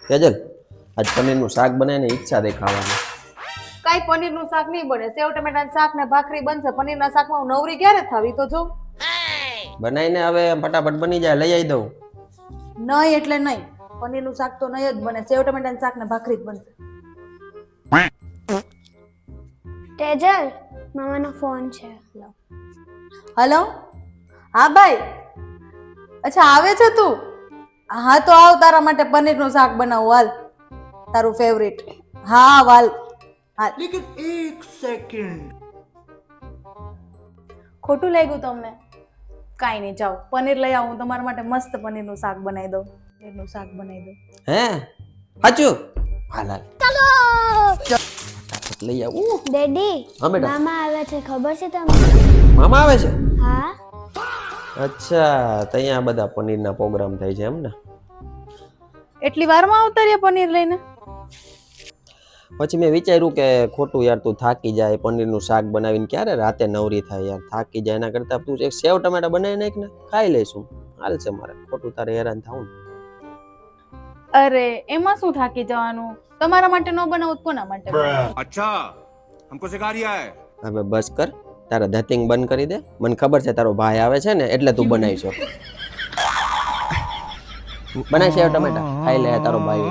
તેજલ આજ પનીરનું શાક બનાવીને ઈચ્છા દેખાવાની. કાઈ પનીરનું શાક નહીં બને, સેવ ટમેટાનું શાક ને ભાખરી બનશે. પનીરના શાકમાં હું નવરી ક્યારે થાવી તો જો. બનાવીને હવે ફટાફટ બની જાય, લઈ આવી દઉં. નહીં એટલે નહીં, પનીરનું શાક તો નહીં જ બને, સેવ ટમેટાનું શાક ને ભાખરી જ બનશે. તેજલ, મામાનો ફોન છે. હલો, હા ભાઈ, અચ્છા આવે છે તું? હા તો આવ, તારા માટે પનીરનું શાક બનાવું, હાલ તારું ફેવરિટ. હા વાલ હાલ. लेकिन एक सेकंड ખોટું લાગ્યું તમને? કાંઈ નહીં, જાઓ પનીર લઈ આવું, તમારા માટે મસ્ત પનીરનું શાક બનાવી દઉં. પનીરનું શાક બનાવી દઉં. હે સાચું? હાલ હાલ ફટાફટ લઈ આવું. ડેડી, હા બેટા. મામા આવે છે, ખબર છે તમને? મામા આવે છે? હા. અચ્છા, તો અહીંયા બધા પનીરના પ્રોગ્રામ થાય છે એમ ને? એટલી વારમાં આવતા રહ્યા પનીર લઈને? પછી મેં વિચાર્યું કે ખોટું યાર, તું થાકી જાય, પનીરનું શાક બનાવીને ક્યારે રાતે નવરી થાય યાર, થાકી જાય. એના કરતા તું એક સેવ ટમેટા બનાવી નાખ ને, ખાઈ લઈશું, હાલશે. મારે ખોટું તારે હેરાન થવું. અરે એમાં શું થાકી જવાનું? તમારા માટે ન બનાવું તો કોના માટે? अच्छा हमको सिखा रिया है. હવે બસ કર, તારા ધતિંગ બંધ કરી દે. મને ખબર છે તારો ભાઈ આવે છે ને એટલે તું બનાવીશો. બનાવી સેવ ટમેટા, ખાઈ લે તારો ભાઈ.